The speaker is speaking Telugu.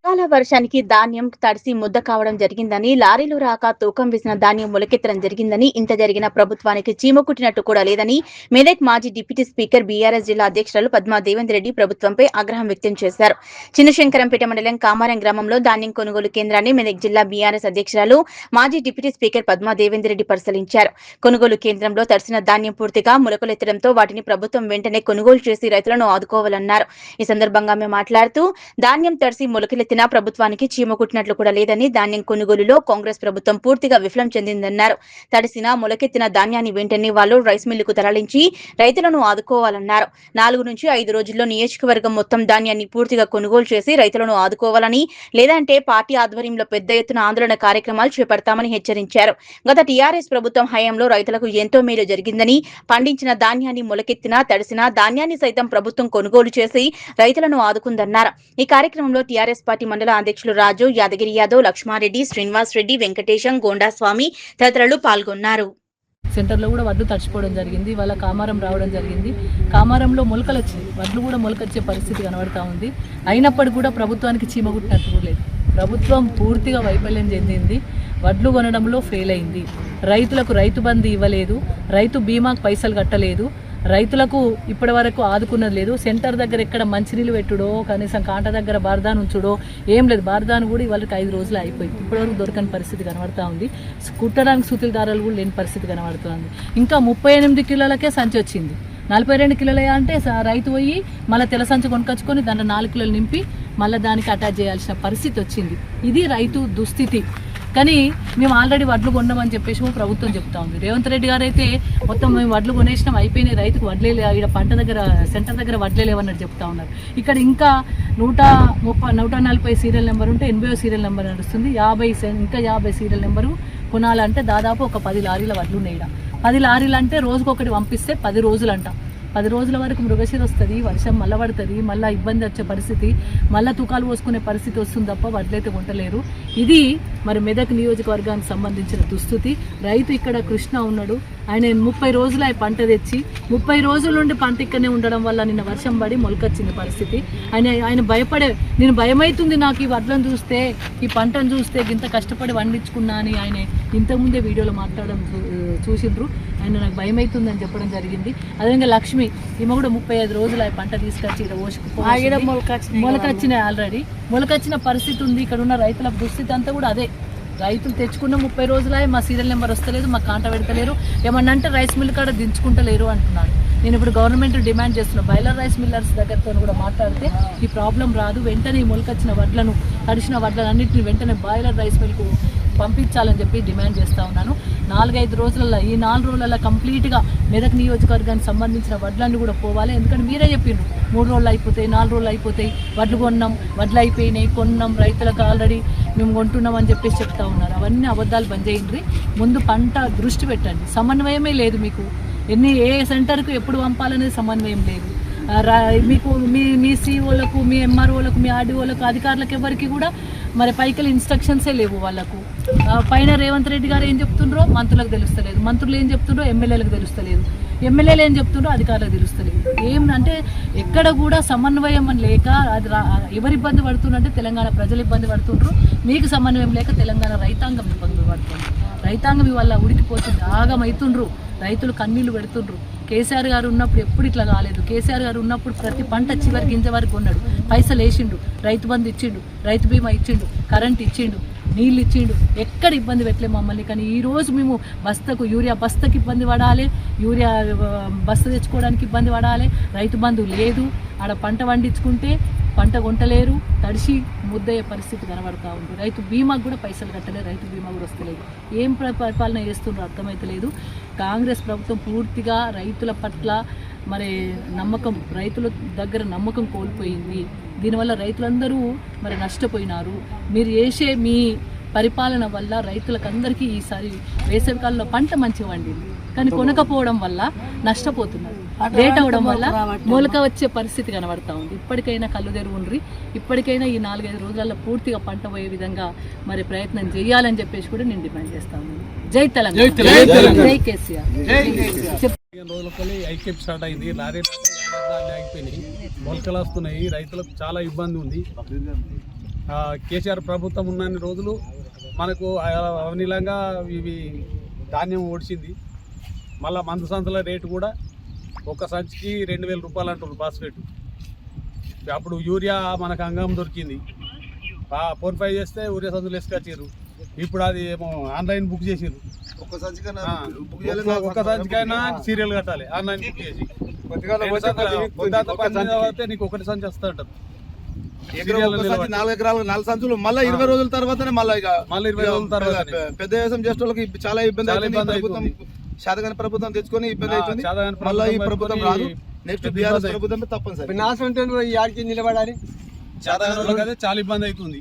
అకాల వర్షానికి ధాన్యం తడిసి ముద్ద కావడం జరిగిందని, లారీలు రాక తూకం వేసిన ధాన్యం మొలకెత్తడం జరిగిందని, ఇంత జరిగిన ప్రభుత్వానికి చీమ కుట్టినట్టు కూడా లేదని మెదక్ మాజీ డిప్యూటీ స్పీకర్ బీఆర్ఎస్ జిల్లా అధ్యక్షురాలు పద్మా దేవేందర్ రెడ్డి ప్రభుత్వంపై ఆగ్రహం వ్యక్తం చేశారు. చిన్నశంకరంపేట మండలం కామారం గ్రామంలో ధాన్యం కొనుగోలు కేంద్రాన్ని మెదక్ జిల్లా బీఆర్ఎస్ అధ్యక్షురాలు మాజీ డిప్యూటీ స్పీకర్ పద్మా దేవేందర్ రెడ్డి పరిశీలించారు. కొనుగోలు కేంద్రంలో తడిసిన ధాన్యం పూర్తిగా మొలకలెత్తడంతో వాటిని ప్రభుత్వం వెంటనే కొనుగోలు చేసి రైతులను ఆదుకోవాలన్నారు. ఈ సందర్భంగా ఆమె మాట్లాడుతూ ధాన్యం తడిసి మొలకలెత్తినా ప్రభుత్వానికి చీమ కుట్టినట్లు కూడా లేదని, ధాన్యం కొనుగోలులో కాంగ్రెస్ ప్రభుత్వం పూర్తిగా విఫలం చెందిందన్నారు. తడిసిన మొలకెత్తిన ధాన్యాన్ని వెంటనే వాళ్ళు రైస్ మిల్లుకు తరలించి రైతులను ఆదుకోవాలన్నారు. 4 నుంచి 5 రోజుల్లో నియోజకవర్గం మొత్తం ధాన్యాన్ని పూర్తిగా కొనుగోలు చేసి రైతులను ఆదుకోవాలని, లేదంటే పార్టీ ఆధ్వర్యంలో పెద్ద ఎత్తున ఆందోళన కార్యక్రమాలు చేపడతామని హెచ్చరించారు. గత టీఆర్ఎస్ ప్రభుత్వం హయాంలో రైతులకు ఎంతో మేలు జరిగిందని, పండించిన ధాన్యాన్ని మొలకెత్తినా తడిసిన ధాన్యాన్ని సైతం ప్రభుత్వం కొనుగోలు చేసి రైతులను ఆదుకుందన్నారు. ఈ కార్యక్రమంలో టీఆర్ఎస్ పార్టీ మండల అధ్యక్షులు రాజు, యాదగిరి యాదవ్, లక్ష్మారెడ్డి, శ్రీనివాస్ రెడ్డి, వెంకటేశం, గోండాస్వామి తదితరులు పాల్గొన్నారు. సెంటర్లో కూడా వడ్లు తడిచిపోవడం జరిగింది. వాళ్ళ కామారం రావడం జరిగింది. కామారంలో మొలకలు వచ్చింది, వడ్లు కూడా మొలకొచ్చే పరిస్థితి కనబడతా ఉంది. అయినప్పటికీ కూడా ప్రభుత్వానికి చీమ కుట్టినట్టు లేదు. ప్రభుత్వం పూర్తిగా వైఫల్యం చెందింది. వడ్లు కొనడంలో ఫెయిల్ అయింది. రైతులకు రైతు బంధు ఇవ్వలేదు, రైతు బీమాకు పైసలు కట్టలేదు, రైతులకు ఇప్పటి వరకు ఆదుకున్నది లేదు. సెంటర్ దగ్గర ఎక్కడ మంచినీళ్ళు పెట్టుడో, కనీసం కాంట దగ్గర బార్దాను ఉంచుడో ఏం లేదు. బార్దాను కూడా ఇవాళకి 5 రోజులు అయిపోయింది. ఇప్పటివరకు దొరకని పరిస్థితి కనబడతా ఉంది. కుట్టడానికి సూతిదారాలు కూడా లేని పరిస్థితి కనబడుతుంది. ఇంకా 38 కిలోలకే సంచి వచ్చింది. 42 కిలోలు అంటే రైతు పోయి మళ్ళీ తెల్ల సంచి కొనుకొచ్చుకొని దాంట్లో 4 కిలోలు నింపి మళ్ళీ దానికి అటాచ్ చేయాల్సిన పరిస్థితి వచ్చింది. ఇది రైతు దుస్థితి. కానీ మేము ఆల్రెడీ వడ్లు కొన్నామని చెప్పేసి ప్రభుత్వం చెప్తా ఉంది. రేవంత్ రెడ్డి గారు అయితే మొత్తం మేము వడ్లు కొనేసినాం, అయిపోయినాయి, రైతుకు వడ్లే ఇక్కడ పంట దగ్గర సెంటర్ దగ్గర వడ్లే లేవన్నట్టు చెప్తా ఉన్నారు. ఇక్కడ ఇంకా 140 సీరియల్ నెంబర్ ఉంటే 80 సీరియల్ నెంబర్ నడుస్తుంది. 50 సీరియల్ నెంబరు కొనాలంటే దాదాపు ఒక 10 లారీల వడ్లు ఉన్నాయి. 10 లారీలు అంటే రోజుకొకటి పంపిస్తే 10 రోజులు అంట. 10 రోజుల వరకు మృగశిర వస్తుంది, వర్షం మళ్ళీ పడుతుంది, మళ్ళీ ఇబ్బంది వచ్చే పరిస్థితి, మళ్ళీ తూకాలు పోసుకునే పరిస్థితి వస్తుంది తప్ప వడ్లయితే కొంటలేరు. ఇది మరి మెదక్ నియోజకవర్గానికి సంబంధించిన దుస్థితి. రైతు ఇక్కడ కృష్ణ ఉన్నాడు, ఆయన 30 రోజులు ఆయన పంట తెచ్చి 30 రోజుల నుండి పంట ఇక్కడనే ఉండడం వల్ల నిన్న వర్షం పడి మొలకొచ్చింది పరిస్థితి. ఆయన భయపడే, నేను భయమవుతుంది నాకు ఈ వడ్లను చూస్తే, ఈ పంటను చూస్తే, ఇంత కష్టపడి వండించుకున్నా అని ఆయన ఇంతకుముందే వీడియోలో మాట్లాడడం చూసిండ్రు. ఆయన నాకు భయమవుతుందని చెప్పడం జరిగింది. అదేవిధంగా లక్ష్మి, ఈమె కూడా 35 రోజులు ఆ పంట తీసుకొచ్చి ఇక్కడ మొలకొచ్చినాయి. ఆల్రెడీ మొలకొచ్చిన పరిస్థితి ఉంది. ఇక్కడ ఉన్న రైతుల దుస్థితి అంతా కూడా అదే. రైతులు తెచ్చుకున్న 30 రోజులే మా సీరియల్ నెంబర్ వస్తలేదు, మా కాంట పెడతలేరు, ఏమన్నా అంటే రైస్ మిల్ కాడ దించుకుంటలేరు అంటున్నాడు. నేను ఇప్పుడు గవర్నమెంట్ డిమాండ్ చేస్తున్నా, బాయిలర్ రైస్ మిల్లర్స్ దగ్గరతో కూడా మాట్లాడితే ఈ ప్రాబ్లం రాదు. వెంటనే ఈ మొలకొచ్చిన వడ్లను, తడిసిన వడ్లను అన్నింటినీ వెంటనే బాయిలర్ రైస్ మిల్కు పంపించాలని చెప్పి డిమాండ్ చేస్తూ ఉన్నాను. 4-5 రోజులలో, ఈ 4 రోజులలో కంప్లీట్గా మెదక్ నియోజకవర్గానికి సంబంధించిన వడ్లన్నీ కూడా పోవాలి. ఎందుకంటే మీరే చెప్పిండ్రు 3 రోజులు అయిపోతాయి, 4 రోజులు అయిపోతాయి, వడ్లు కొన్నాం, వడ్లు అయిపోయినాయి, కొన్నాం, రైతులకు ఆల్రెడీ మేము కొంటున్నాం అని చెప్పేసి చెప్తా ఉన్నారు. అవన్నీ అబద్ధాలు బంద్ చేయండి. ముందు పంట దృష్టి పెట్టండి. సమన్వయమే లేదు మీకు. ఏ సెంటర్కు ఎప్పుడు పంపాలనేది సమన్వయం లేదు మీకు. మీ సిఓలకు, మీ ఎంఆర్ఓలకు, మీ ఆర్డీఓలకు, అధికారులకు ఎవరికి కూడా మరి పైకి ఇన్స్ట్రక్షన్సే లేవు. వాళ్ళకు పైన రేవంత్ రెడ్డి గారు ఏం చెప్తుండ్రో మంత్రులకు తెలుస్తలేదు, మంత్రులు ఏం చెప్తుండ్రో ఎమ్మెల్యేలకు తెలుస్తలేదు, ఎమ్మెల్యేలు ఏం చెప్తుండ్రో అధికారులకు తెలుస్తలేదు. ఏమంటే ఎక్కడ కూడా సమన్వయం లేక అది ఎవరు ఇబ్బంది పడుతుందంటే తెలంగాణ ప్రజలు ఇబ్బంది పడుతుండ్రు. మీకు సమన్వయం లేక తెలంగాణ రైతాంగం ఇబ్బందులు పడుతుంది. రైతాంగం ఇవాళ ఉడికిపోతుంది, ఆగమవుతుండ్రు, రైతులు కన్నీళ్లు పెడుతుండ్రు. కేసీఆర్ గారు ఉన్నప్పుడు ఎప్పుడు ఇట్లా కాలేదు. కేసీఆర్ గారు ఉన్నప్పుడు ప్రతి పంట చివరి గింజ వరకు కొన్నాడు, పైసలు వేసిండు, రైతు బంధు ఇచ్చిండు, రైతు బీమా ఇచ్చిండు, కరెంట్ ఇచ్చిండు, నీళ్ళు ఇచ్చిండు, ఎక్కడ ఇబ్బంది పెట్టలే మమ్మల్ని. కానీ ఈరోజు మేము యూరియా బస్తకి ఇబ్బంది పడాలి, యూరియా బస్త తెచ్చుకోవడానికి ఇబ్బంది పడాలి, రైతు బంధు లేదు, ఆడ పంట పండించుకుంటే పంట కొంటలేరు, తడిసి ముద్దయ్యే పరిస్థితి కనబడతా ఉంది. రైతు బీమాకు కూడా పైసలు కట్టలేదు, రైతు బీమా కూడా వస్తలేదు. ఏం పరిపాలన చేస్తుండ్రో అర్థమైతలేదు. కాంగ్రెస్ ప్రభుత్వం పూర్తిగా రైతుల పట్ల మరి నమ్మకం, రైతుల దగ్గర నమ్మకం కోల్పోయింది. దీనివల్ల రైతులందరూ మరి నష్టపోయినారు. మీరు చేసే మీ పరిపాలన వల్ల రైతులకందరికీ ఈసారి వేసవికాలంలో పంట మంచిగా వండింది, కానీ కొనకపోవడం వల్ల నష్టపోతున్నారు. లేట్ అవడం వల్ల మొలక వచ్చే పరిస్థితి కనబడతా ఉంది. ఇప్పటికైనా కళ్ళు తెరువుండ్రి. ఇప్పటికైనా ఈ 4-5 రోజులలో పూర్తిగా పంట పోయే విధంగా మరి ప్రయత్నం చేయాలని చెప్పేసి కూడా నేను డిమాండ్ చేస్తాను. జై తెలంగాణ, జై కేసీఆర్. ఐక్యప్ స్టార్ట్ అయింది, లారీ ఆగిపోయినాయి, మొలకలు వస్తున్నాయి, రైతులకు చాలా ఇబ్బంది ఉంది. కేసీఆర్ ప్రభుత్వం ఉన్నన్ని రోజులు మనకు అవనీలంగా ఇవి ధాన్యం ఓడిచింది. మళ్ళీ మందు సంచుల రేటు కూడా ఒక సంచికి 2000 రూపాయలు అంటారు ఫాస్ఫేట్. అప్పుడు యూరియా మనకు అంగం దొరికింది, ఫోన్ పే చేస్తే యూరియా సంచులు వేసుకొచ్చారు. ఇప్పుడు అది ఏమో ఆన్లైన్ బుక్ చేసారు. ఒక్క సంచికైనా సీరియల్ కట్టాలి ఆన్లైన్ బుక్ చేసి. నీకు ఒకటి సంచి వస్తా ఉంటుంది. 4 ఎకరాలు 4 సంచులు మళ్ళీ 20 రోజుల తర్వాతనే మళ్ళీ 20 రోజుల తర్వాత పెద్ద వ్యవసాయం చేసే వాళ్ళకి చాలా ఇబ్బంది అవుతుంది. ప్రభుత్వం శాతగాని ప్రభుత్వం తెచ్చుకొని ఇబ్బంది అవుతుంది. మళ్ళీ ఈ ప్రభుత్వం రాదు, నెక్స్ట్ బీఆర్ఎస్ ప్రభుత్వం తప్పనిసరి చాలా ఇబ్బంది అవుతుంది.